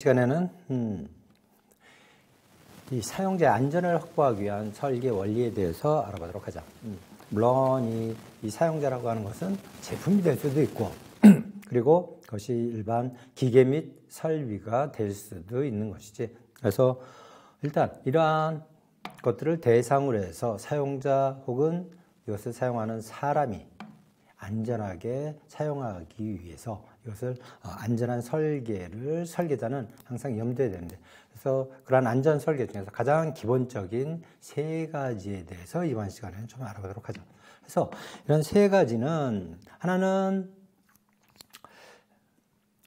시간에는 이 사용자의 안전을 확보하기 위한 설계 원리에 대해서 알아보도록 하자. 물론 이 사용자라고 하는 것은 제품이 될 수도 있고 그리고 그것이 일반 기계 및 설비가 될 수도 있는 것이지. 그래서 일단 이러한 것들을 대상으로 해서 사용자 혹은 이것을 사용하는 사람이 안전하게 사용하기 위해서 이것을 안전한 설계를 설계자는 항상 염두에 되는데, 그래서 그러한 안전 설계 중에서 가장 기본적인 세 가지에 대해서 이번 시간에는 좀 알아보도록 하죠. 그래서 이런 세 가지는, 하나는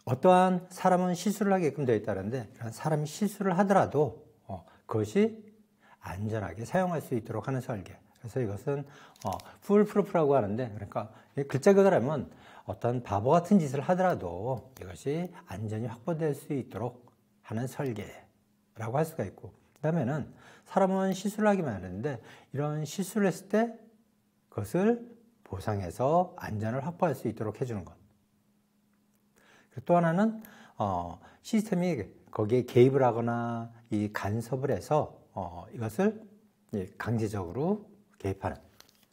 어떠한 사람은 실수를 하게끔 되어 있다는데, 그런 사람이 실수를 하더라도 그것이 안전하게 사용할 수 있도록 하는 설계. 그래서 이것은 풀프루프라고 하는데, 그러니까 글자 그대로 하면 어떤 바보 같은 짓을 하더라도 이것이 안전이 확보될 수 있도록 하는 설계라고 할 수가 있고, 그 다음에는 사람은 실수를 하기만 하는데 이런 실수를 했을 때 그것을 보상해서 안전을 확보할 수 있도록 해주는 것. 또 하나는 시스템이 거기에 개입을 하거나 이 간섭을 해서 이것을 강제적으로 개입하는,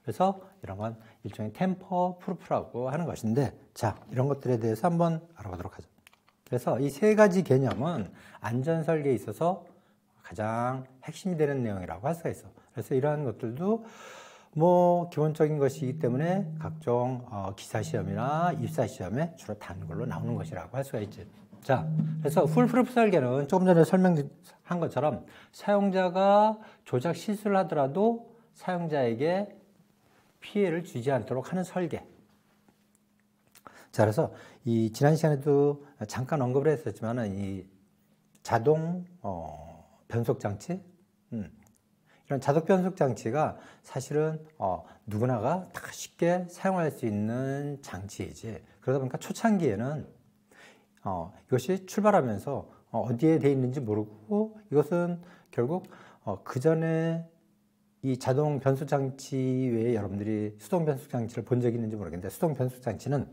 그래서 이런 건 일종의 템퍼 프루프라고 하는 것인데, 자, 이런 것들에 대해서 한번 알아보도록 하죠. 그래서 이 세 가지 개념은 안전 설계에 있어서 가장 핵심이 되는 내용이라고 할 수가 있어. 그래서 이러한 것들도 뭐 기본적인 것이기 때문에 각종 기사 시험이나 입사 시험에 주로 단골로 나오는 것이라고 할 수가 있지. 자, 그래서 풀프루프 설계는 조금 전에 설명한 것처럼 사용자가 조작 실수를 하더라도 사용자에게 피해를 주지 않도록 하는 설계. 자, 그래서 이 지난 시간에도 잠깐 언급을 했었지만은 이 자동 변속 장치, 이런 자동 변속 장치가 사실은 누구나가 다 쉽게 사용할 수 있는 장치이지. 그러다 보니까 초창기에는 이것이 출발하면서 어디에 돼 있는지 모르고, 이것은 결국 그 전에 이 자동 변속 장치 외에 여러분들이 수동 변속 장치를 본 적이 있는지 모르겠는데, 수동 변속 장치는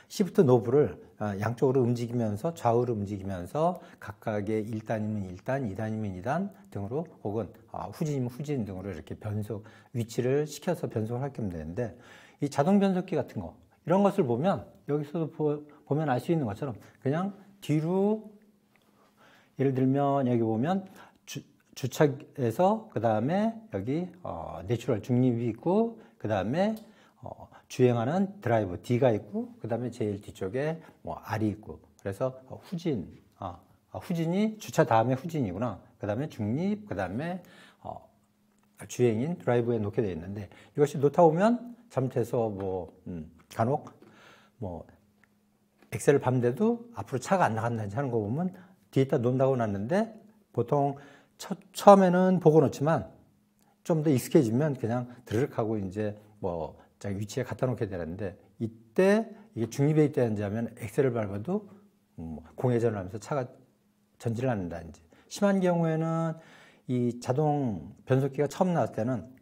시프트 노브를 양쪽으로 움직이면서, 좌우로 움직이면서 각각의 1단이면 1단, 2단이면 2단 등으로, 혹은 후진이면 후진 등으로 이렇게 변속, 위치를 시켜서 변속을 하게 하면 되는데, 이 자동 변속기 같은 거, 이런 것을 보면, 여기서도 보면 알 수 있는 것처럼 그냥 뒤로, 예를 들면 여기 보면 주착에서 그 다음에 여기 내추럴 중립이 있고, 그 다음에 주행하는 드라이브 D가 있고, 그 다음에 제일 뒤쪽에 뭐 R이 있고, 그래서 후진이 주차 다음에 후진이구나, 그 다음에 중립, 그 다음에 주행인 드라이브에 놓게 되어 있는데, 이것이 놓다 보면 잘못해서 간혹 엑셀을 밟는데도 앞으로 차가 안 나간다든지 하는 거 보면 뒤에다 놓는다고 놨는데, 보통 처음에는 보고 놓지만 좀 더 익숙해지면 그냥 드르륵 하고 이제 자기 위치에 갖다 놓게 되는데, 이때 이게 중립에 있다든지 하면 엑셀을 밟아도 공회전을 하면서 차가 전진을 않는다든지, 심한 경우에는 이 자동 변속기가 처음 나왔을 때는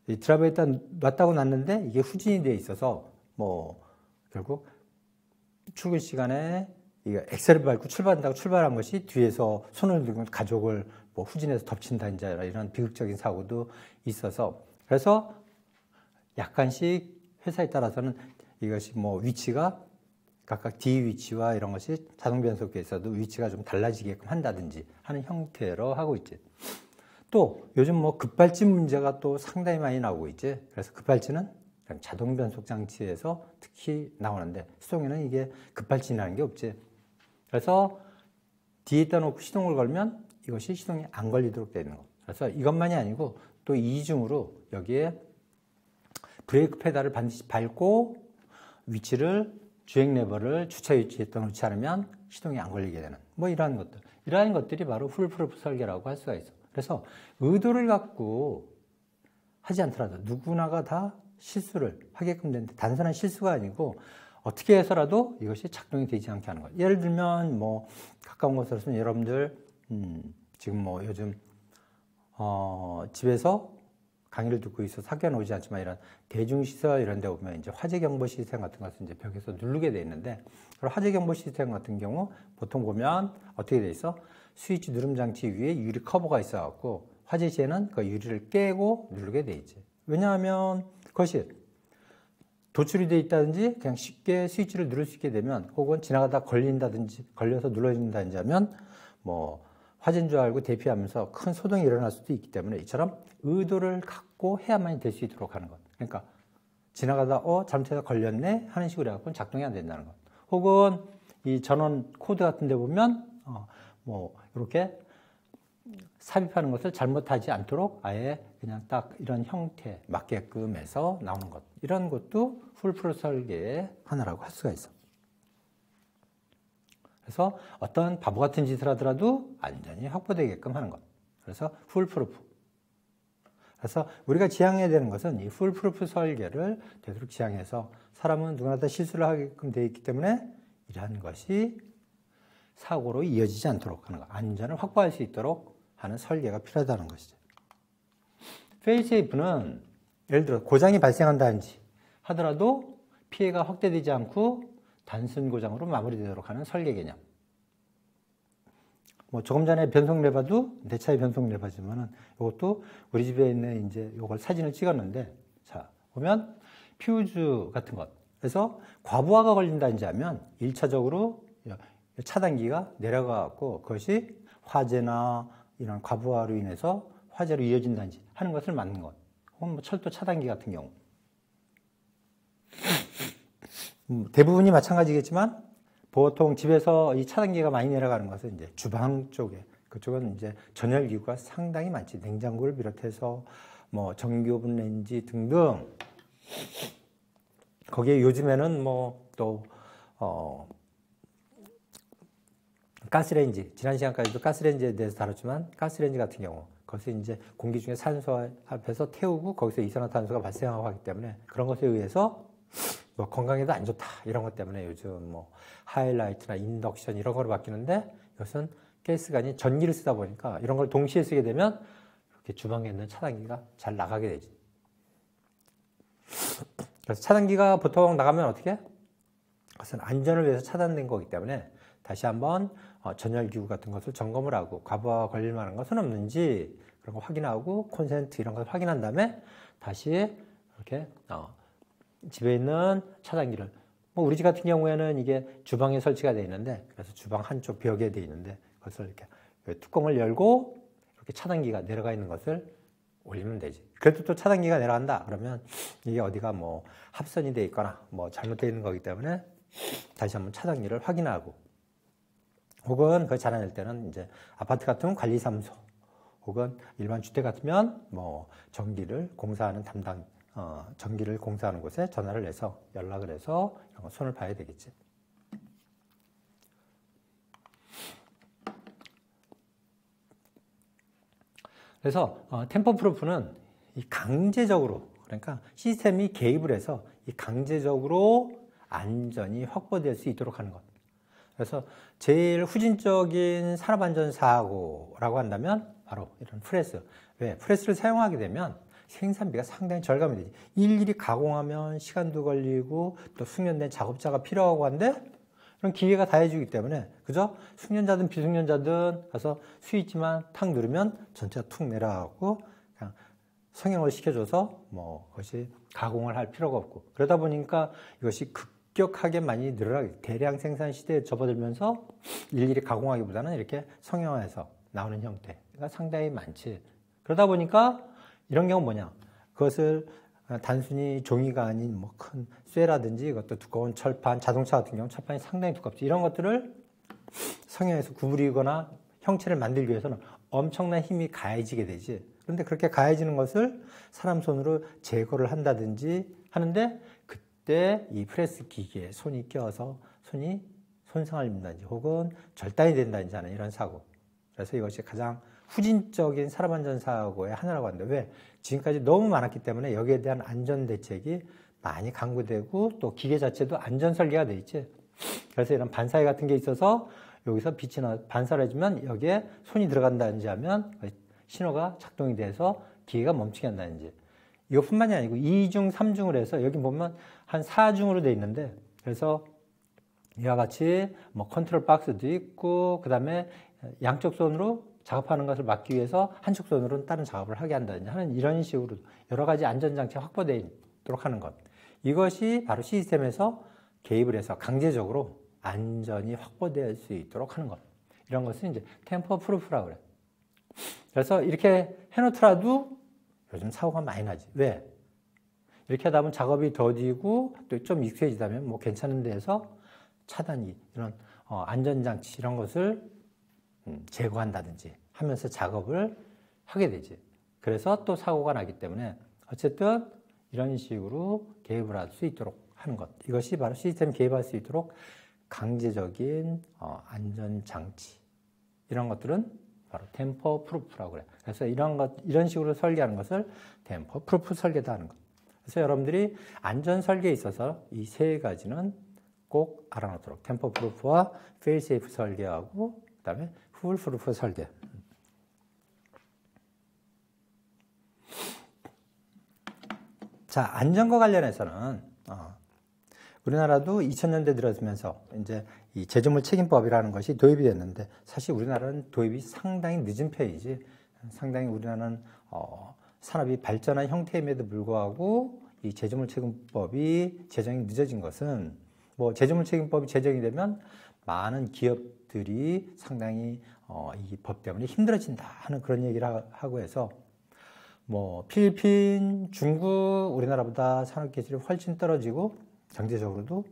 이 드라이버에다 놨다고 놨는데 이게 후진이 돼 있어서 결국 출근 시간에 엑셀을 밟고 출발한다고 출발한 것이 뒤에서 손을 들고 가족을 후진해서 덮친다든지 이런 비극적인 사고도 있어서, 그래서 약간씩 회사에 따라서는 이것이 위치가 각각 D 위치와 이런 것이 자동 변속기에서도 위치가 좀 달라지게끔 한다든지 하는 형태로 하고 있지. 또 요즘 급발진 문제가 또 상당히 많이 나오고 있지. 그래서 급발진은 자동 변속 장치에서 특히 나오는데, 수동에는 이게 급발진이라는 게 없지. 그래서 뒤에다 놓고 시동을 걸면 이것이 시동이 안 걸리도록 되어 있는 거. 그래서 이것만이 아니고 또 이중으로 여기에 브레이크 페달을 반드시 밟고 위치를, 주행 레버를 주차 위치에다 놓지 않으면 시동이 안 걸리게 되는 이러한 것들. 이러한 것들이 바로 풀프루프 설계라고 할 수가 있어. 그래서 의도를 갖고 하지 않더라도 누구나가 다 실수를 하게끔 되는데, 단순한 실수가 아니고 어떻게 해서라도 이것이 작동이 되지 않게 하는 거예요. 예를 들면 가까운 곳으로 쓰면 여러분들 지금 요즘 집에서 강의를 듣고 있어서 학교는 오지 않지만 이런 대중시설 이런 데 오면 이제 화재 경보 시스템 같은 것을 이제 벽에서 누르게 돼 있는데, 그런 화재 경보 시스템 같은 경우 보통 보면 어떻게 돼 있어? 스위치 누름 장치 위에 유리 커버가 있어 갖고 화재 시에는 그 유리를 깨고 누르게 돼 있지. 왜냐하면 그것이 도출이 돼 있다든지 그냥 쉽게 스위치를 누를 수 있게 되면, 혹은 지나가다 걸린다든지 걸려서 눌러진다든지 하면 뭐 화재인 줄 알고 대피하면서 큰 소동이 일어날 수도 있기 때문에 이처럼 의도를 갖고 해야만 될 수 있도록 하는 것. 그러니까 지나가다 잘못해서 걸렸네 하는 식으로 해갖고는 작동이 안 된다는 것. 혹은 이 전원 코드 같은 데 보면 뭐 이렇게 삽입하는 것을 잘못하지 않도록 아예 그냥 딱 이런 형태 맞게끔 해서 나오는 것. 이런 것도 풀프로 설계의 하나라고 할 수가 있어. 그래서 어떤 바보 같은 짓을 하더라도 안전이 확보되게끔 하는 것. 그래서 풀프루프. 그래서 우리가 지향해야 되는 것은 이 풀프루프 설계를 되도록 지향해서, 사람은 누구나 다 실수를 하게끔 되어 있기 때문에 이러한 것이 사고로 이어지지 않도록 하는 것, 안전을 확보할 수 있도록 하는 설계가 필요하다는 것이죠. 페일세이프는 예를 들어 고장이 발생한다든지 하더라도 피해가 확대되지 않고 단순 고장으로 마무리되도록 하는 설계 개념. 뭐 조금 전에 변속 레버도 내 차의 변속 레버지만은 이것도 우리 집에 있는 이제 이걸 사진을 찍었는데, 자 보면 퓨즈 같은 것. 그래서 과부하가 걸린다든지 하면 1차적으로 차단기가 내려가고 그것이 화재나 이런 과부하로 인해서 화재로 이어진다든지 하는 것을 막는 것. 혹은 뭐 철도 차단기 같은 경우. 대부분이 마찬가지겠지만 보통 집에서 이 차단기가 많이 내려가는 것은 이제 주방 쪽에, 그쪽은 이제 전열기구가 상당히 많지. 냉장고를 비롯해서 뭐 전기오븐 렌지 등등. 거기에 요즘에는 뭐 또 가스레인지, 지난 시간까지도 가스레인지에 대해서 다뤘지만 가스레인지 같은 경우 거기서 이제 공기 중에 산소 앞에서 태우고 거기서 이산화탄소가 발생하고 하기 때문에 그런 것에 의해서 뭐 건강에도 안 좋다 이런 것 때문에 요즘 뭐 하이라이트나 인덕션 이런 거로 바뀌는데, 이것은 가스가 아닌 전기를 쓰다 보니까 이런 걸 동시에 쓰게 되면 이렇게 주방에 있는 차단기가 잘 나가게 되지. 그래서 차단기가 보통 나가면 어떻게? 그것은 안전을 위해서 차단된 거기 때문에 다시 한번 전열기구 같은 것을 점검을 하고 과부하 걸릴 만한 것은 없는지 그런 거 확인하고 콘센트 이런 걸 확인한 다음에 다시 이렇게 집에 있는 차단기를, 뭐 우리 집 같은 경우에는 이게 주방에 설치가 되어 있는데, 그래서 주방 한쪽 벽에 되어 있는데 그것을 이렇게 뚜껑을 열고 이렇게 차단기가 내려가 있는 것을 올리면 되지. 그래도 또 차단기가 내려간다 그러면 이게 어디가 뭐 합선이 되어 있거나 뭐 잘못되어 있는 거기 때문에 다시 한번 차단기를 확인하고, 혹은 그걸 잘아낼 때는 이제 아파트 같은 관리사무소 혹은 일반 주택 같으면 뭐 전기를 공사하는 전기를 공사하는 곳에 전화를 해서 연락을 해서 이런 거 손을 봐야 되겠지. 그래서 템퍼프루프는 이 강제적으로, 그러니까 시스템이 개입을 해서 이 강제적으로 안전이 확보될 수 있도록 하는 것. 그래서 제일 후진적인 산업안전사고라고 한다면 바로 이런 프레스. 왜? 프레스를 사용하게 되면 생산비가 상당히 절감이 되지. 일일이 가공하면 시간도 걸리고 또 숙련된 작업자가 필요하고 한데 그런 기계가 다 해주기 때문에, 그죠? 숙련자든 비숙련자든 가서 스위치만 탁 누르면 전체가 툭 내려가고 그냥 성형을 시켜줘서 뭐 그것이 가공을 할 필요가 없고, 그러다 보니까 이것이 급격하게 많이 늘어나게, 대량 생산 시대에 접어들면서 일일이 가공하기보다는 이렇게 성형해서 나오는 형태가 상당히 많지. 그러다 보니까 이런 경우 뭐냐, 그것을 단순히 종이가 아닌 뭐 큰 쇠라든지 이것도 두꺼운 철판, 자동차 같은 경우 철판이 상당히 두껍지. 이런 것들을 성형해서 구부리거나 형체를 만들기 위해서는 엄청난 힘이 가해지게 되지. 그런데 그렇게 가해지는 것을 사람 손으로 제거를 한다든지 하는데, 그때 이 프레스 기계에 손이 껴서 손이 손상을 입는다든지 혹은 절단이 된다든지 하는 이런 사고. 그래서 이것이 가장 후진적인 산업안전사고의 하나라고 하는데, 왜? 지금까지 너무 많았기 때문에 여기에 대한 안전대책이 많이 강구되고 또 기계 자체도 안전설계가 돼 있지. 그래서 이런 반사회 같은 게 있어서 여기서 빛이 반사를 해주면 여기에 손이 들어간다든지 하면 신호가 작동이 돼서 기계가 멈추게 한다든지, 이것뿐만이 아니고 2중, 3중을 해서 여기 보면 한 4중으로 돼 있는데, 그래서 이와 같이 뭐 컨트롤 박스도 있고, 그 다음에 양쪽 손으로 작업하는 것을 막기 위해서 한쪽 손으로는 다른 작업을 하게 한다든지 하는 이런 식으로 여러 가지 안전장치가 확보되어 있도록 하는 것. 이것이 바로 시스템에서 개입을 해서 강제적으로 안전이 확보될 수 있도록 하는 것. 이런 것은 이제 템퍼 프루프라고 그래요. 그래서 이렇게 해놓더라도 요즘 사고가 많이 나지. 왜? 이렇게 하다 보면 작업이 더디고 또 좀 익숙해지다면 뭐 괜찮은 데에서 차단기, 이런 안전장치 이런 것을 제거한다든지 하면서 작업을 하게 되지. 그래서 또 사고가 나기 때문에 어쨌든 이런 식으로 개입을 할 수 있도록 하는 것. 이것이 바로 시스템 개입할 수 있도록 강제적인 안전장치. 이런 것들은 바로 템퍼 프루프라고 그래요. 그래서 이런 식으로 설계하는 것을 템퍼 프루프 설계다 하는 것. 그래서 여러분들이 안전 설계에 있어서 이 세 가지는 꼭 알아놓도록. 템퍼 프루프와 페일 세이프 설계하고, 그 다음에 풀 프루프 설계. 자, 안전과 관련해서는 우리나라도 2000년대 들어서면서 이제 이 제조물 책임법이라는 것이 도입이 됐는데, 사실 우리나라는 도입이 상당히 늦은 편이지. 상당히 우리나라는 산업이 발전한 형태임에도 불구하고 이 제조물 책임법이 제정이 늦어진 것은, 뭐 제조물 책임법이 제정이 되면 많은 기업들이 상당히 이 법 때문에 힘들어진다 하는 그런 얘기를 하고 해서, 뭐 필리핀, 중국, 우리나라보다 산업 기술이 훨씬 떨어지고 경제적으로도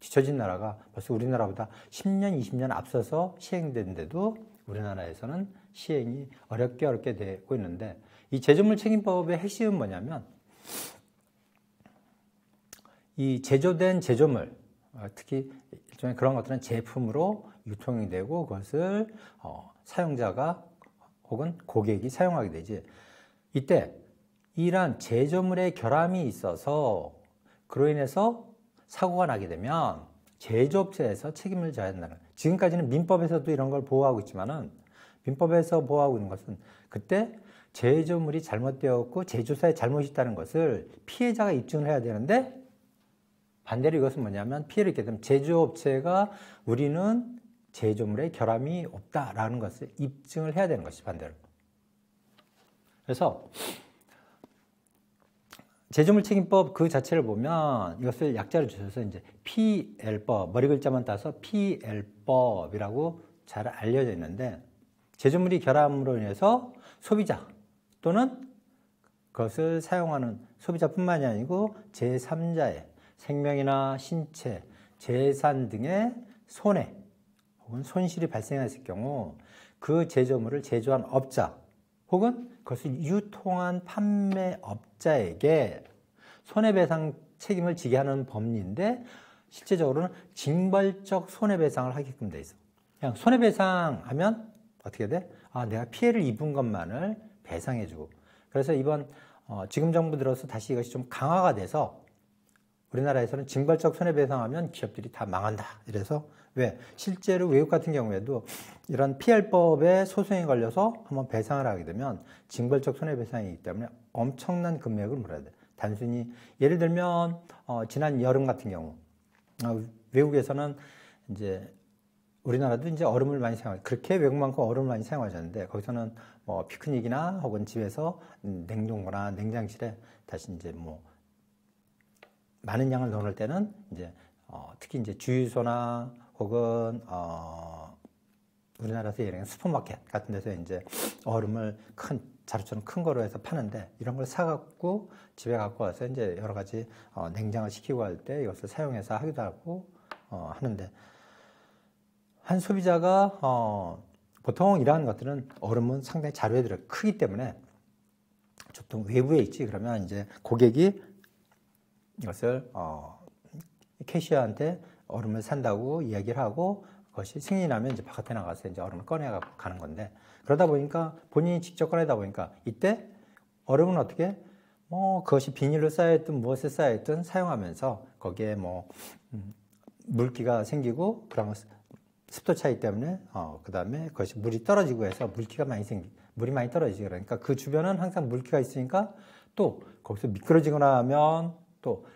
뒤처진 나라가 벌써 우리나라보다 10년, 20년 앞서서 시행된데도 우리나라에서는 시행이 어렵게 되고 있는데, 이 제조물 책임법의 핵심은 뭐냐면, 이 제조된 제조물, 특히 일종의 그런 것들은 제품으로 유통이 되고 그것을 사용자가 혹은 고객이 사용하게 되지. 이때 이러한 제조물의 결함이 있어서 그로 인해서 사고가 나게 되면 제조업체에서 책임을 져야 한다는. 지금까지는 민법에서도 이런 걸 보호하고 있지만은, 민법에서 보호하고 있는 것은 그때 제조물이 잘못되었고 제조사의 잘못이 있다는 것을 피해자가 입증을 해야 되는데, 반대로 이것은 뭐냐면 피해를 입게 되면 제조업체가 우리는 제조물에 결함이 없다라는 것을 입증을 해야 되는 것이 반대로. 그래서 제조물 책임법 그 자체를 보면 이것을 약자를 주셔서 이제 PL법, 머리 글자만 따서 PL법이라고 잘 알려져 있는데, 제조물이 결함으로 인해서 소비자 또는 그것을 사용하는 소비자뿐만이 아니고 제3자의 생명이나 신체, 재산 등의 손해 혹은 손실이 발생했을 경우 그 제조물을 제조한 업자 혹은 그것을 유통한 판매업자에게 손해배상 책임을 지게 하는 법리인데, 실제적으로는 징벌적 손해배상을 하게끔 돼 있어. 그냥 손해배상하면 어떻게 돼? 내가 피해를 입은 것만을 배상해주고. 그래서 이번 지금 정부 들어서 다시 이것이 좀 강화가 돼서 우리나라에서는 징벌적 손해배상하면 기업들이 다 망한다. 이래서 왜? 실제로 외국 같은 경우에도 이런 PL법에 소송이 걸려서 한번 배상을 하게 되면 징벌적 손해배상이기 때문에 엄청난 금액을 물어야 돼. 단순히 예를 들면 지난 여름 같은 경우 외국에서는 이제 우리나라도 이제 얼음을 많이 사용하죠. 그렇게 외국만큼 얼음을 많이 사용하셨는데, 거기서는 뭐 피크닉이나 혹은 집에서 냉동고나 냉장실에 다시 이제 뭐 많은 양을 넣을 때는 이제 특히 이제 주유소나 혹은 우리나라에서 예를 들면 슈퍼마켓 같은 데서 이제 얼음을 큰 자루처럼 큰 거로 해서 파는데, 이런 걸 사갖고 집에 갖고 와서 이제 여러 가지 냉장을 시키고 할 때 이것을 사용해서 하기도 하고 하는데, 한 소비자가 보통 이러한 것들은 얼음은 상당히 자루에 들어 크기 때문에 보통 외부에 있지. 그러면 이제 고객이 이것을 캐시어한테 얼음을 산다고 이야기를 하고, 그것이 승인이 나면 이제 바깥에 나가서 이제 얼음을 꺼내갖고 가는 건데, 그러다 보니까 본인이 직접 꺼내다 보니까 이때 얼음은 어떻게 그것이 비닐로 쌓여있든 무엇에 쌓여있든 사용하면서 거기에 뭐 물기가 생기고, 그런 습도 차이 때문에 그 다음에 그것이 물이 떨어지고 해서 물기 많이 떨어지지. 그러니까 그 주변은 항상 물기가 있으니까 또 거기서 미끄러지거나 하면 또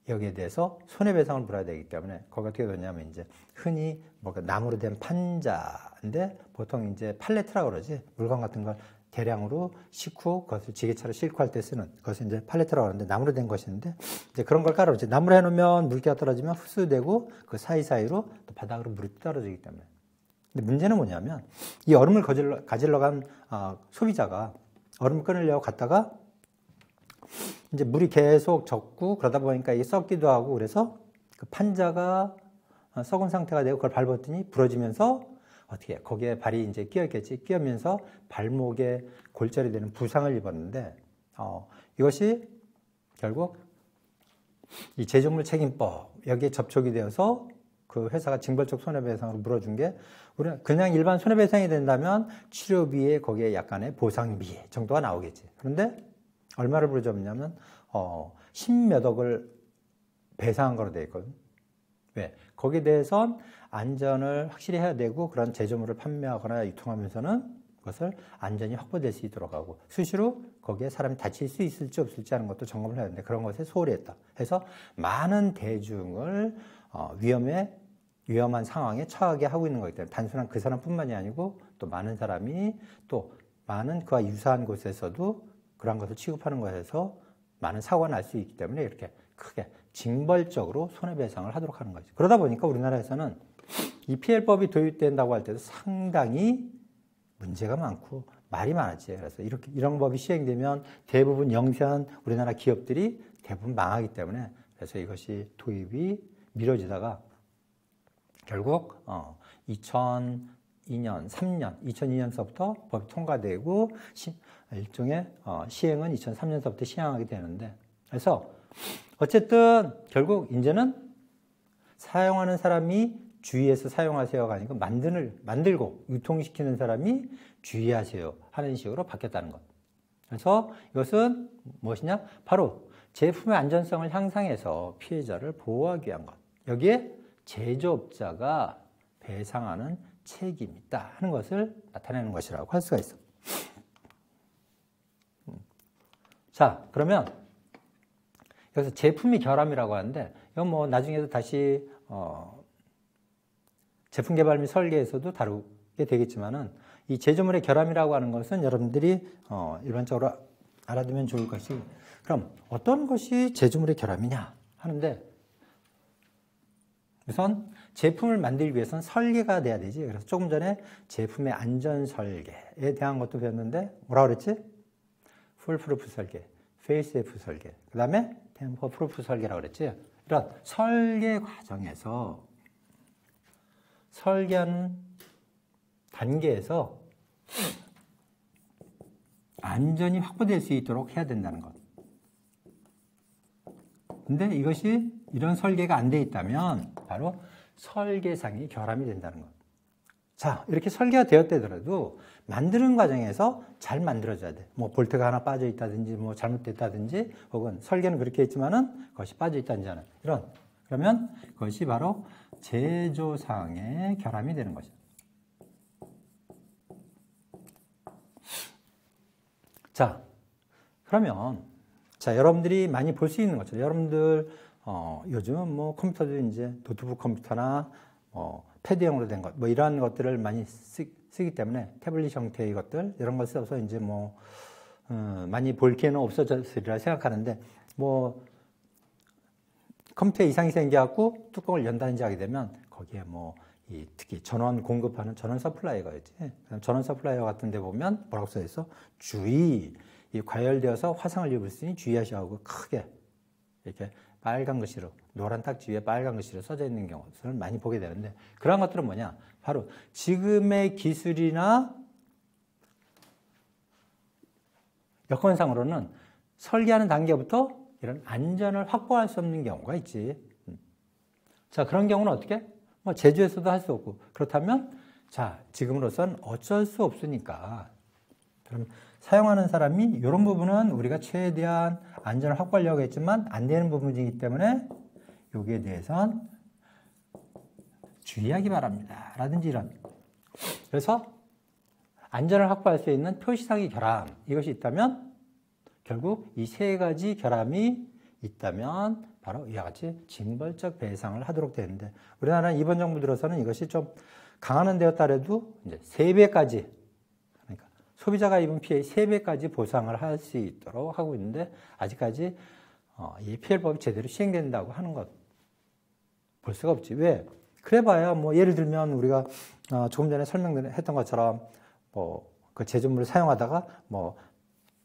여기에 대해서 손해배상을 물어야 되기 때문에 거기 어떻게 되냐면 이제 흔히 뭐 나무로 된 판자인데 보통 이제 팔레트라고 그러지 물건 같은 걸 대량으로 싣고 그것을 지게차로 싣고 할 때 쓰는 그것을 이제 팔레트라고 하는데 나무로 된 것인데 이제 그런 걸 깔아놓지 나무로 해놓으면 물기가 떨어지면 흡수되고 그 사이사이로 또 바닥으로 물이 떨어지기 때문에 근데 문제는 뭐냐면 이 얼음을 가지러 간 소비자가 얼음을 끊으려고 갔다가 이제 물이 계속 젖고 그러다 보니까 이게 썩기도 하고 그래서 그 판자가 썩은 상태가 되고 그걸 밟았더니 부러지면서 어떻게 거기에 발이 이제 끼었겠지 끼면서 발목에 골절이 되는 부상을 입었는데 이것이 결국 이 제조물 책임법 여기에 접촉이 되어서 그 회사가 징벌적 손해배상으로 물어준 게 우리는 그냥 일반 손해배상이 된다면 치료비에 거기에 약간의 보상비 정도가 나오겠지. 그런데 얼마를 부르줬냐면 10몇 억을 배상한 거로 되어 있거든. 왜? 거기에 대해선 안전을 확실히 해야 되고 그런 제조물을 판매하거나 유통하면서는 그것을 안전이 확보될 수 있도록 하고 수시로 거기에 사람이 다칠 수 있을지 없을지 하는 것도 점검을 해야 되는데 그런 것에 소홀히 했다. 해서 많은 대중을 위험한 상황에 처하게 하고 있는 거기 때문에 단순한 그 사람뿐만이 아니고 또 많은 사람이 또 많은 그와 유사한 곳에서도 그런 것을 취급하는 것에서 많은 사고가 날 수 있기 때문에 이렇게 크게 징벌적으로 손해배상을 하도록 하는 거죠. 그러다 보니까 우리나라에서는 이 PL법이 도입된다고 할 때도 상당히 문제가 많고 말이 많았지. 그래서 이런 법이 시행되면 대부분 영세한 우리나라 기업들이 대부분 망하기 때문에 그래서 이것이 도입이 미뤄지다가 결국 2002년서부터 법이 통과되고 일종의 시행은 2003년서부터 시행하게 되는데 그래서 어쨌든 결국 이제는 사용하는 사람이 주의해서 사용하세요가 아니고 만들고 유통시키는 사람이 주의하세요 하는 식으로 바뀌었다는 것. 그래서 이것은 무엇이냐? 바로 제품의 안전성을 향상해서 피해자를 보호하기 위한 것. 여기에 제조업자가 배상하는 책임이 있다 하는 것을 나타내는 것이라고 할 수가 있어. 자, 그러면 여기서 제품이 결함이라고 하는데 이건 뭐 나중에도 다시 제품 개발 및 설계에서도 다루게 되겠지만은 이 제조물의 결함이라고 하는 것은 여러분들이 일반적으로 알아두면 좋을 것이 그럼 어떤 것이 제조물의 결함이냐 하는데 우선 제품을 만들기 위해서는 설계가 돼야 되지. 그래서 조금 전에 제품의 안전 설계에 대한 것도 배웠는데 뭐라 그랬지? 풀프루프 설계, 페이스세이프 설계, 그 다음에 템퍼 프루프 설계라고 그랬지. 이런 설계 과정에서 설계하는 단계에서 안전이 확보될 수 있도록 해야 된다는 것. 근데 이것이 이런 설계가 안 돼 있다면 바로 설계상의 결함이 된다는 것. 자, 이렇게 설계가 되었더라도 만드는 과정에서 잘 만들어져야 돼. 뭐 볼트가 하나 빠져 있다든지 뭐 잘못됐다든지 혹은 설계는 그렇게 했지만은 그것이 빠져 있다든지 하는 그러면 그것이 바로 제조상의 결함이 되는 것이죠. 자, 그러면 여러분들이 많이 볼 수 있는 거죠. 여러분들 요즘은 뭐 컴퓨터도 이제 노트북 컴퓨터나 패드형으로 된 것, 뭐 이러한 것들을 많이 쓰기 때문에 태블릿 형태의 것들 이런 걸 써서 이제 뭐 많이 볼 기회는 없어졌으리라 생각하는데 뭐 컴퓨터에 이상이 생겨갖고 뚜껑을 연다든지 하게 되면 거기에 뭐 특히 전원 공급하는 전원 서플라이어가 있지. 전원 서플라이어 같은 데 보면 뭐라고 써있어? 주의. 이 과열되어서 화상을 입을 수 있으니 주의하셔야 하고 크게 이렇게 빨간 글씨로 노란 딱지 위에 빨간 글씨로 써져 있는 경우를 많이 보게 되는데 그런 것들은 뭐냐? 바로 지금의 기술이나 여건상으로는 설계하는 단계부터 이런 안전을 확보할 수 없는 경우가 있지. 자, 그런 경우는 어떻게? 뭐 제조에서도 할 수 없고 그렇다면 자, 지금으로선 어쩔 수 없으니까 그럼 사용하는 사람이 이런 부분은 우리가 최대한 안전을 확보하려고 했지만 안 되는 부분이기 때문에 여기에 대해서는 주의하기 바랍니다. 라든지 이런. 그래서 안전을 확보할 수 있는 표시상의 결함 이것이 있다면 결국 이 세 가지 결함이 있다면 바로 이와 같이 징벌적 배상을 하도록 되는데 우리나라는 이번 정부 들어서는 이것이 좀 강화는 되었다래도 이제 3배까지 그러니까 소비자가 입은 피해의 3배까지 보상을 할 수 있도록 하고 있는데 아직까지 이 피해법이 제대로 시행된다고 하는 것 볼 수가 없지. 왜? 그래봐야 뭐 예를 들면 우리가 조금 전에 설명했던 것처럼 뭐 그 제조물을 사용하다가 뭐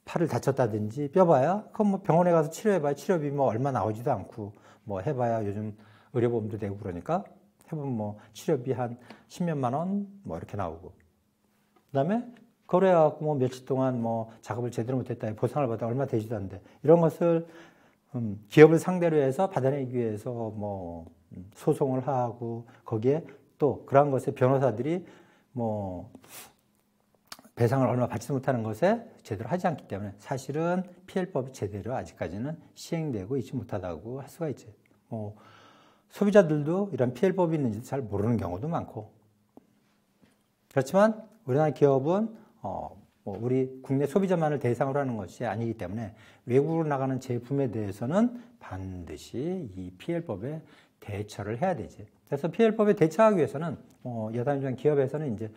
팔을 다쳤다든지 뼈봐야 그건 뭐 병원에 가서 치료해봐야 치료비 뭐 얼마 나오지도 않고 뭐 해봐야 요즘 의료보험도 되고 그러니까 해보면 뭐 치료비 한 10몇만 원 뭐 이렇게 나오고 그다음에 거래해갖고 뭐 며칠 동안 뭐 작업을 제대로 못했다 보상을 받아 얼마 되지도 않는데 이런 것을 기업을 상대로 해서 받아내기 위해서 뭐 소송을 하고 거기에 또 그러한 것에 변호사들이 뭐 배상을 얼마 받지 못하는 것에 제대로 하지 않기 때문에 사실은 피해법이 제대로 아직까지는 시행되고 있지 못하다고 할 수가 있지. 뭐 소비자들도 이런 피해법이 있는지 잘 모르는 경우도 많고 그렇지만 우리나라 기업은 뭐 우리 국내 소비자만을 대상으로 하는 것이 아니기 때문에 외국으로 나가는 제품에 대해서는 반드시 이 피해법에 대처를 해야 되지. 그래서 피해법에 대처하기 위해서는 여담이지만 기업에서는 이제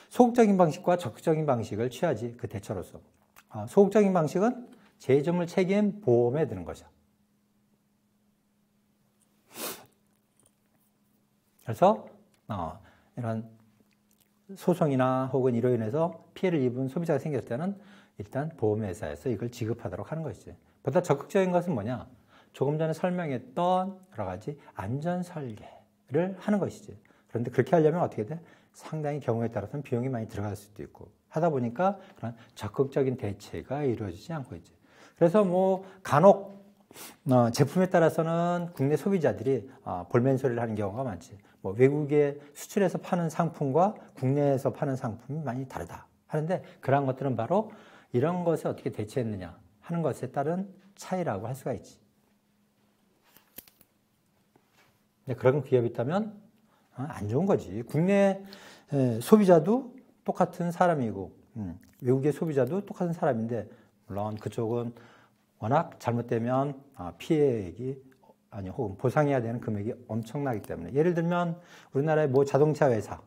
소극적인 방식과 적극적인 방식을 취하지 그 대처로서. 소극적인 방식은 제조물 책임 보험에 드는 거죠. 그래서 이런 소송이나 혹은 이로 인해서 피해를 입은 소비자가 생겼을 때는 일단 보험회사에서 이걸 지급하도록 하는 것이지. 보다 적극적인 것은 뭐냐? 조금 전에 설명했던 여러 가지 안전 설계를 하는 것이지. 그런데 그렇게 하려면 어떻게 돼? 상당히 경우에 따라서는 비용이 많이 들어갈 수도 있고 하다 보니까 그런 적극적인 대체가 이루어지지 않고 있지. 그래서 뭐 간혹 제품에 따라서는 국내 소비자들이 볼멘 소리를 하는 경우가 많지. 뭐 외국에 수출해서 파는 상품과 국내에서 파는 상품이 많이 다르다 하는데 그러한 것들은 바로 이런 것에 어떻게 대처했느냐 하는 것에 따른 차이라고 할 수가 있지. 근데 그런 기업이 있다면 안 좋은 거지. 국내 소비자도 똑같은 사람이고 외국의 소비자도 똑같은 사람인데 물론 그쪽은 워낙 잘못되면 피해액이 아니 혹은 보상해야 되는 금액이 엄청나기 때문에 예를 들면 우리나라의 뭐 자동차 회사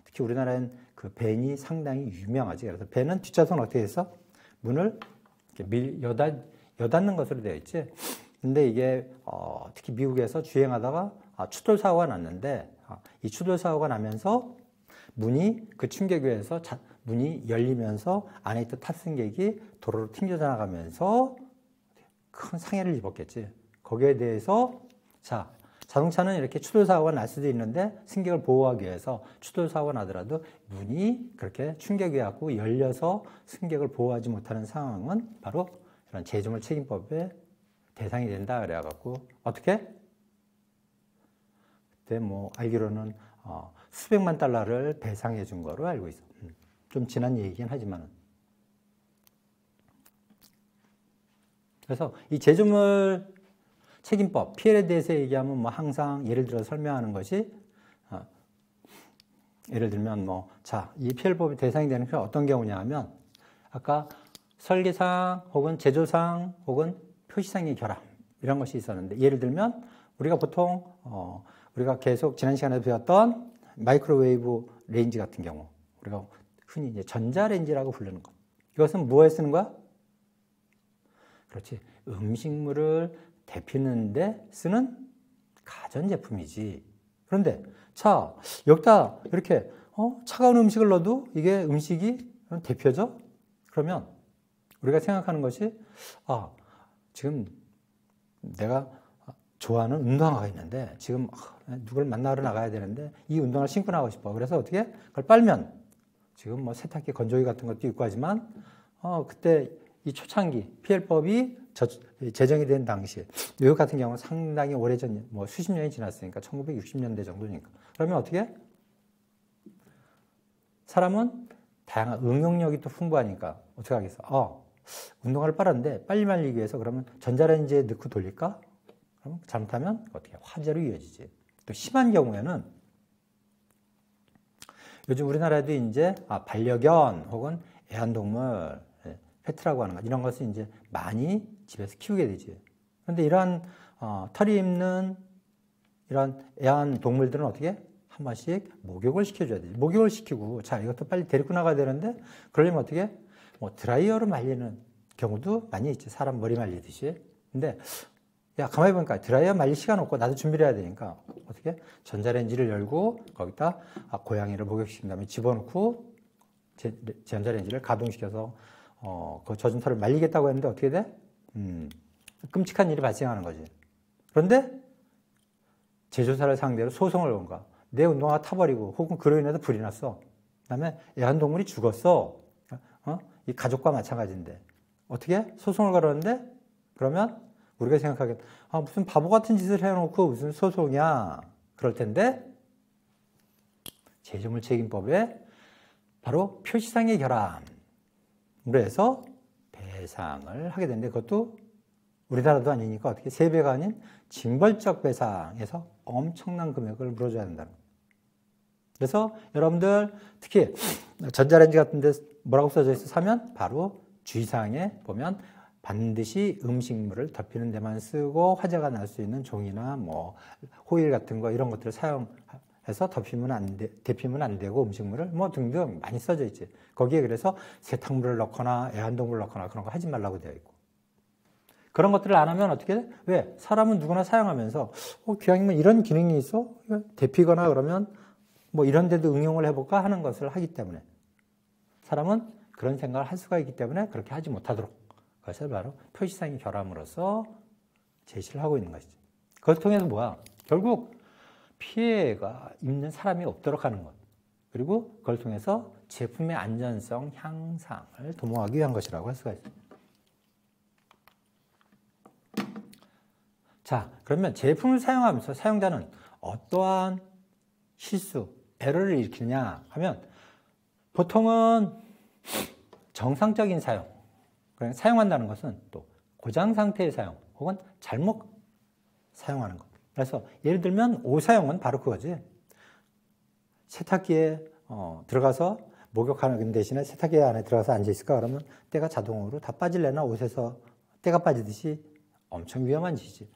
특히 우리나라엔 그 벤이 상당히 유명하지. 그래서 벤은 뒷좌석은 어떻게 해서 문을 이렇게 여닫는 것으로 되어 있지. 근데 이게 특히 미국에서 주행하다가 추돌 사고가 났는데 이 추돌 사고가 나면서 문이 그 충격에 의해서 문이 열리면서 안에 있던 탑승객이 도로로 튕겨져 나가면서 큰 상해를 입었겠지. 거기에 대해서 자동차는 이렇게 추돌 사고가 날 수도 있는데 승객을 보호하기 위해서 추돌 사고가 나더라도 문이 그렇게 충격이 갖고 열려서 승객을 보호하지 못하는 상황은 바로 이런 제조물 책임법의 대상이 된다 그래갖고 어떻게? 그때 뭐 알기로는 수백만 달러를 배상해 준 거로 알고 있어. 좀 지난 얘기긴 하지만은. 그래서 이 제조물 책임법, 피해에 대해서 얘기하면 뭐 항상 예를 들어 설명하는 것이 예를 들면 이 피해법의 대상이 되는 게 어떤 경우냐 하면 아까 설계상 혹은 제조상 혹은 표시상의 결함 이런 것이 있었는데 예를 들면 우리가 보통 우리가 계속 지난 시간에 배웠던 마이크로웨이브 레인지 같은 경우 우리가 흔히 이제 전자레인지라고 부르는 것. 이것은 뭐에 쓰는 거야? 그렇지. 음식물을 데피는데 쓰는 가전제품이지. 그런데 여기다 이렇게 차가운 음식을 넣어도 이게 음식이 데펴져? 그러면 우리가 생각하는 것이 지금 내가 좋아하는 운동화가 있는데 지금 누굴 만나러 나가야 되는데 이 운동화를 신고 나가고 싶어. 그래서 어떻게? 그걸 빨면 지금 뭐 세탁기 건조기 같은 것도 있고 하지만 그때 이 초창기 PL법이 제정이 된 당시에 뉴욕 같은 경우는 상당히 오래전 뭐 수십 년이 지났으니까 1960년대 정도니까 그러면 어떻게? 사람은 다양한 응용력이 또 풍부하니까 어떻게 하겠어? 운동화를 빨았는데 빨리 말리기 위해서 그러면 전자레인지에 넣고 돌릴까? 그럼 잘못하면 어떻게 화재로 이어지지. 또 심한 경우에는 요즘 우리나라에도 이제 반려견 혹은 애완동물 페트라고 하는 것, 이런 것을 이제 많이 집에서 키우게 되지. 그런데 이러한 털이 있는 이런 애완 동물들은 어떻게? 한 번씩 목욕을 시켜줘야 되지. 목욕을 시키고, 자, 이것도 빨리 데리고 나가야 되는데, 그러려면 어떻게? 뭐 드라이어로 말리는 경우도 많이 있지. 사람 머리 말리듯이. 근데, 야, 가만히 보니까 드라이어 말릴 시간 없고 나도 준비를 해야 되니까, 어떻게? 전자레인지를 열고, 거기다 고양이를 목욕시킨 다음에 집어넣고, 전자레인지를 가동시켜서, 그 젖은 털을 말리겠다고 했는데 어떻게 돼? 끔찍한 일이 발생하는 거지. 그런데, 제조사를 상대로 소송을 건 거야. 내 운동화가 타버리고 혹은 그로 인해서 불이 났어. 그 다음에 애완동물이 죽었어. 이 가족과 마찬가지인데 어떻게? 소송을 걸었는데 그러면 우리가 생각하기엔 무슨 바보 같은 짓을 해놓고 무슨 소송이야. 그럴 텐데 제조물책임법에 바로 표시상의 결함으로 해서 배상을 하게 되는데 그것도 우리나라도 아니니까 어떻게 세배가 아닌 징벌적 배상에서 엄청난 금액을 물어줘야 된다는 거예요. 그래서 여러분들 특히 전자레인지 같은 데 뭐라고 써져 있어 사면 바로 주의사항에 보면 반드시 음식물을 덮이는 데만 쓰고 화재가 날 수 있는 종이나 뭐 호일 같은 거 이런 것들을 사용해서 데피면 안 되고 음식물을 뭐 등등 많이 써져 있지. 거기에 그래서 세탁물을 넣거나 애완동물을 넣거나 그런 거 하지 말라고 되어 있고. 그런 것들을 안 하면 어떻게 돼? 왜? 사람은 누구나 사용하면서 기왕이면 이런 기능이 있어? 데피거나 그러면 뭐 이런 데도 응용을 해볼까 하는 것을 하기 때문에 사람은 그런 생각을 할 수가 있기 때문에 그렇게 하지 못하도록 그것을 바로 표시상의 결함으로써 제시를 하고 있는 것이죠. 그것을 통해서 뭐야? 결국 피해가 있는 사람이 없도록 하는 것. 그리고 그걸 통해서 제품의 안전성 향상을 도모하기 위한 것이라고 할 수가 있습니다. 자, 그러면 제품을 사용하면서 사용자는 어떠한 실수, 에러를 일으키느냐 하면 보통은 정상적인 사용, 그러니까 사용한다는 것은 또 고장 상태의 사용 혹은 잘못 사용하는 것. 그래서 예를 들면 오사용은 바로 그거지. 세탁기에 들어가서 목욕하는 대신에 세탁기 안에 들어가서 앉아있을까 그러면 때가 자동으로 다 빠질래나 옷에서 때가 빠지듯이 엄청 위험한 짓이지.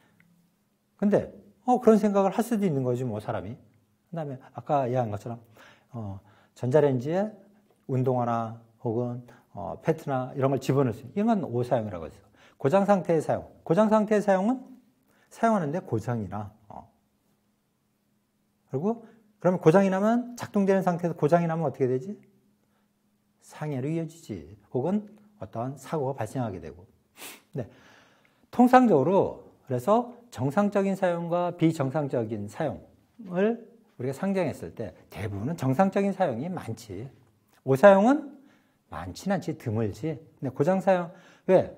근데 그런 생각을 할 수도 있는 거지 뭐 사람이. 그 다음에 아까 이야기한 것처럼 전자레인지에 운동화나 혹은 페트나 이런 걸 집어넣을 수 있는 이건 오사용이라고 했어요. 고장 상태의 사용. 고장 상태의 사용은 사용하는데 고장이나 그리고 그러면 고장이 나면 작동되는 상태에서 고장이 나면 어떻게 되지? 상해로 이어지지. 혹은 어떠한 사고가 발생하게 되고. 네. 통상적으로 그래서 정상적인 사용과 비정상적인 사용을 우리가 상정했을 때 대부분은 정상적인 사용이 많지. 오사용은 많지는 않지, 드물지. 근데 고장 사용, 왜?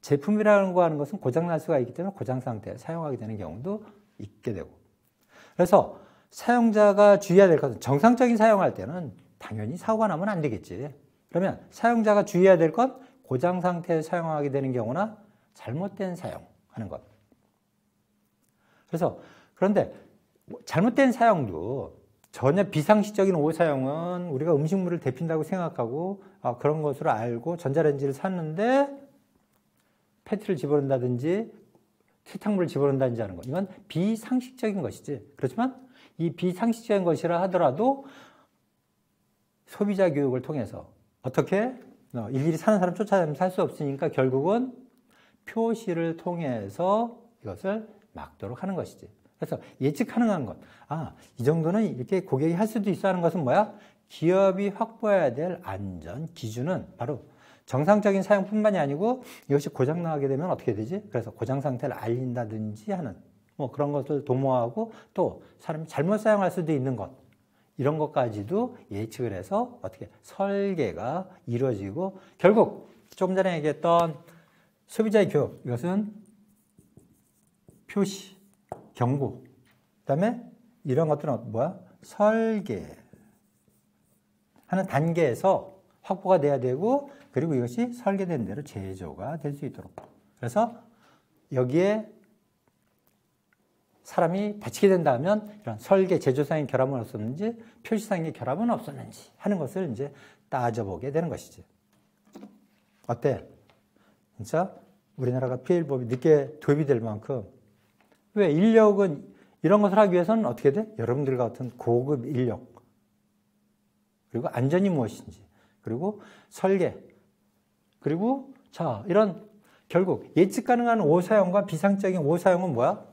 제품이라는 거 하는 것은 고장 날 수가 있기 때문에 고장 상태에 사용하게 되는 경우도 있게 되고. 그래서 사용자가 주의해야 될 것은 정상적인 사용할 때는 당연히 사고가 나면 안 되겠지. 그러면 사용자가 주의해야 될 건 고장 상태에 사용하게 되는 경우나 잘못된 사용하는 것. 그래서 그런데 잘못된 사용도 전혀 비상식적인 오사용은 우리가 음식물을 데핀다고 생각하고 그런 것으로 알고 전자레인지를 샀는데 페트를 집어넣는다든지 세탁물을 집어넣는다든지 하는 것. 이건 비상식적인 것이지. 그렇지만 이 비상식적인 것이라 하더라도 소비자 교육을 통해서 어떻게 일일이 사는 사람 쫓아다니면서 살 수 없으니까 결국은 표시를 통해서 이것을 막도록 하는 것이지. 그래서 예측 가능한 것. 이 정도는 이렇게 고객이 할 수도 있어 하는 것은 뭐야? 기업이 확보해야 될 안전 기준은 바로 정상적인 사용뿐만이 아니고 이것이 고장나게 되면 어떻게 되지? 그래서 고장 상태를 알린다든지 하는 뭐 그런 것을 도모하고 또 사람이 잘못 사용할 수도 있는 것. 이런 것까지도 예측을 해서 어떻게 설계가 이루어지고 결국 조금 전에 얘기했던 소비자의 교육. 이것은 표시, 경고, 그 다음에 이런 것들은 뭐야? 설계하는 단계에서 확보가 돼야 되고 그리고 이것이 설계된 대로 제조가 될 수 있도록. 그래서 여기에 사람이 다치게 된다면 이런 설계, 제조상의 결함은 없었는지 표시상의 결함은 없었는지 하는 것을 이제 따져보게 되는 것이지. 어때? 진짜 우리나라가 PL법이 늦게 도입이 될 만큼 왜 인력은 이런 것을 하기 위해서는 어떻게 돼? 여러분들 같은 고급 인력 그리고 안전이 무엇인지 그리고 설계 그리고 자 이런 결국 예측 가능한 오사용과 비상적인 오사용은 뭐야?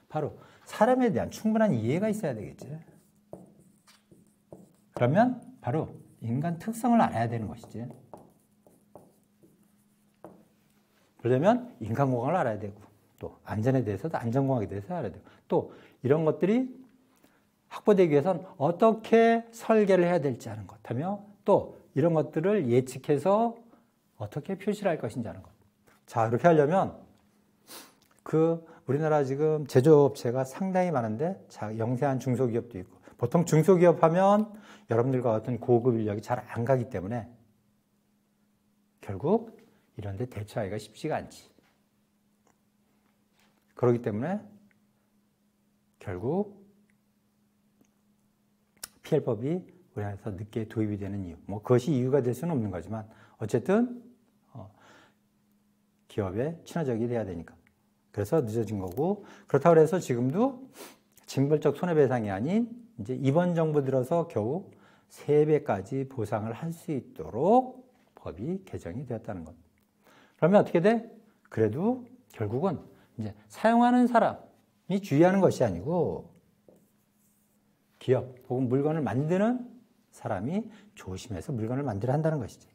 바로 사람에 대한 충분한 이해가 있어야 되겠지. 그러면 바로 인간 특성을 알아야 되는 것이지. 그러려면 인간공학을 알아야 되고 또 안전에 대해서도 안전공학에 대해서 알아야 되고 또 이런 것들이 확보되기 위해서는 어떻게 설계를 해야 될지 하는 것 하며 또 이런 것들을 예측해서 어떻게 표시를 할 것인지 하는 것. 자, 이렇게 하려면 우리나라 지금 제조업체가 상당히 많은데 자, 영세한 중소기업도 있고 보통 중소기업 하면 여러분들과 같은 고급 인력이 잘 안 가기 때문에 결국 이런 데 대처하기가 쉽지가 않지. 그렇기 때문에 결국 PL법이 우리나라에서 늦게 도입이 되는 이유. 뭐 그것이 이유가 될 수는 없는 거지만 어쨌든 기업에 친화적이 돼야 되니까. 그래서 늦어진 거고 그렇다고 해서 지금도 징벌적 손해배상이 아닌 이제 이번 정부 들어서 겨우 3배까지 보상을 할 수 있도록 법이 개정이 되었다는 것. 그러면 어떻게 돼? 그래도 결국은 이제 사용하는 사람이 주의하는 것이 아니고 기업 혹은 물건을 만드는 사람이 조심해서 물건을 만들어야 한다는 것이지.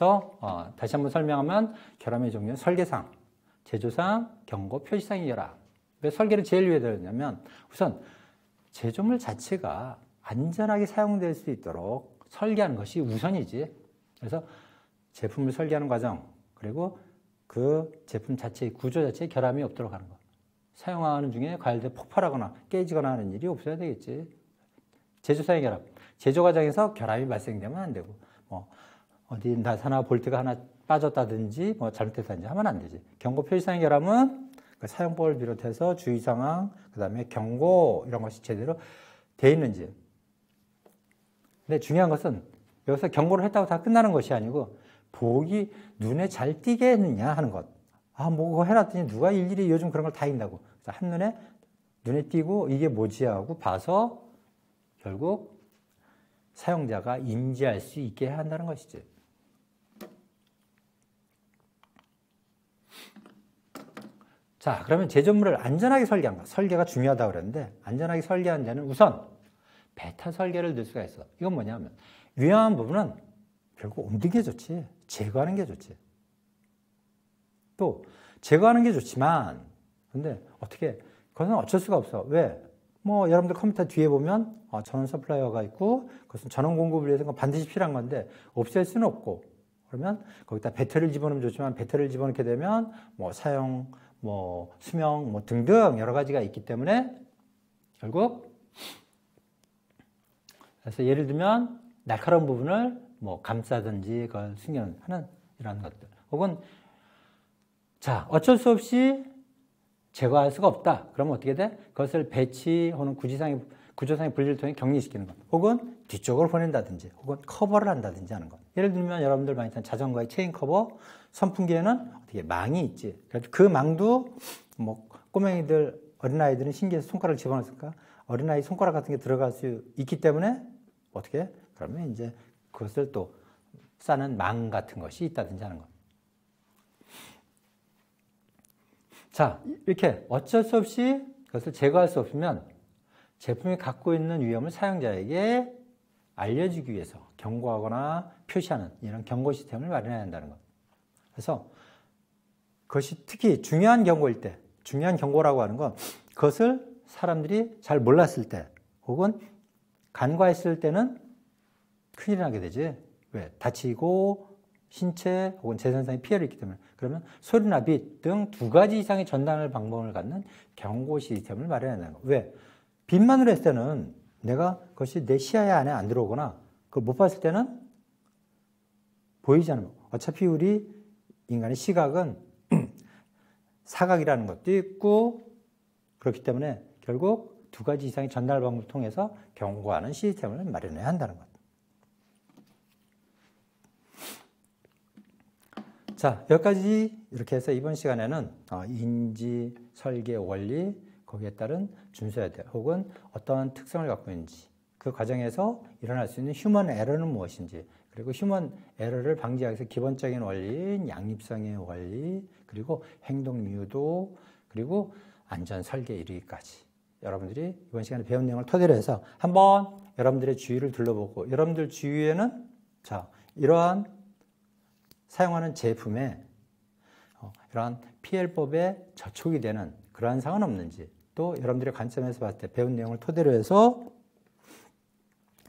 그래서 다시 한번 설명하면 결함의 종류는 설계상, 제조상, 경고, 표시상이라. 왜 설계를 제일 왜 들었냐면 우선 제조물 자체가 안전하게 사용될 수 있도록 설계하는 것이 우선이지. 그래서 제품을 설계하는 과정 그리고 그 제품 자체의 구조 자체에 결함이 없도록 하는 것. 사용하는 중에 과열돼 폭발하거나 깨지거나 하는 일이 없어야 되겠지. 제조상의 결함. 제조 과정에서 결함이 발생되면 안 되고 어디 나사나 볼트가 하나 빠졌다든지 잘못됐다든지 하면 안 되지. 경고 표시상의 결함은 그 사용법을 비롯해서 주의사항, 그 다음에 경고 이런 것이 제대로 돼 있는지. 근데 중요한 것은 여기서 경고를 했다고 다 끝나는 것이 아니고 보기 눈에 잘 띄게 했느냐 하는 것. 뭐 그거 해놨더니 누가 일일이 요즘 그런 걸 다 읽는다고. 한눈에 눈에 띄고 이게 뭐지 하고 봐서 결국 사용자가 인지할 수 있게 해야 한다는 것이지. 자, 그러면 제조물을 안전하게 설계한 것. 설계가 중요하다고 그랬는데 안전하게 설계한 데는 우선 베타 설계를 넣을 수가 있어. 이건 뭐냐면 위험한 부분은 결국 옮기는 게 좋지. 제거하는 게 좋지. 또 제거하는 게 좋지만 근데 어떻게 그것은 어쩔 수가 없어. 왜? 여러분들 컴퓨터 뒤에 보면 전원 서플라이어가 있고 그것은 전원 공급을 위해서 반드시 필요한 건데 없앨 수는 없고 그러면 거기다 배터리를 집어넣으면 좋지만 배터리를 집어넣게 되면 사용, 수명 등등 여러 가지가 있기 때문에 결국 그래서 예를 들면 날카로운 부분을 감싸든지 그걸 숨겨하는 이런 것들 혹은 자 어쩔 수 없이 제거할 수가 없다. 그러면 어떻게 돼? 그것을 배치 혹은 구조상의 분리를 통해 격리시키는 것 혹은 뒤쪽으로 보낸다든지 혹은 커버를 한다든지 하는 것. 예를 들면 여러분들 많이 탄 자전거의 체인 커버, 선풍기에는 어떻게 망이 있지. 그래서 그 망도 꼬맹이들 어린아이들은 신기해서 손가락을 집어넣었을까? 어린아이 손가락 같은 게 들어갈 수 있기 때문에 어떻게? 그러면 이제 그것을 또 싸는 망 같은 것이 있다든지 하는 것. 자, 이렇게 어쩔 수 없이 그것을 제거할 수 없으면 제품이 갖고 있는 위험을 사용자에게 알려주기 위해서 경고하거나 표시하는 이런 경고 시스템을 마련해야 한다는 것. 그래서 그것이 특히 중요한 경고일 때, 중요한 경고라고 하는 건 그것을 사람들이 잘 몰랐을 때 혹은 간과했을 때는 큰일 나게 되지. 왜? 다치고 신체 혹은 재산상의 피해를 입기 때문에. 그러면 소리나 빛 등 2가지 이상의 전달 방법을 갖는 경고 시스템을 마련해야 한다는 거. 왜? 빛만으로 했을 때는 내가 그것이 내 시야 안에 안 들어오거나 그걸 못 봤을 때는 보이지 않는 거. 어차피 우리 인간의 시각은 사각이라는 것도 있고 그렇기 때문에 결국 두 가지 이상의 전달 방법을 통해서 경고하는 시스템을 마련해야 한다는 것. 자, 여기까지 이렇게 해서 이번 시간에는 인지, 설계, 원리, 거기에 따른 준수해야 돼. 혹은 어떠한 특성을 갖고 있는지, 그 과정에서 일어날 수 있는 휴먼 에러는 무엇인지, 그리고 휴먼 에러를 방지하기 위해서 기본적인 원리인 양립성의 원리, 그리고 행동 유도, 그리고 안전 설계 이르기까지 여러분들이 이번 시간에 배운 내용을 토대로 해서 한번 여러분들의 주위를 둘러보고, 여러분들 주위에는 자, 이러한 사용하는 제품에 이러한 PL법에 저촉이 되는 그러한 사항은 없는지, 또 여러분들의 관점에서 봤을 때 배운 내용을 토대로 해서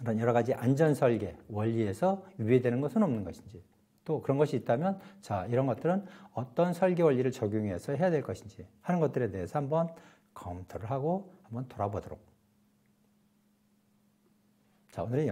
이런 여러 가지 안전 설계, 원리에서 위배되는 것은 없는 것인지, 또 그런 것이 있다면 자, 이런 것들은 어떤 설계 원리를 적용해서 해야 될 것인지 하는 것들에 대해서 한번 검토를 하고 한번 돌아보도록. 자, 오늘은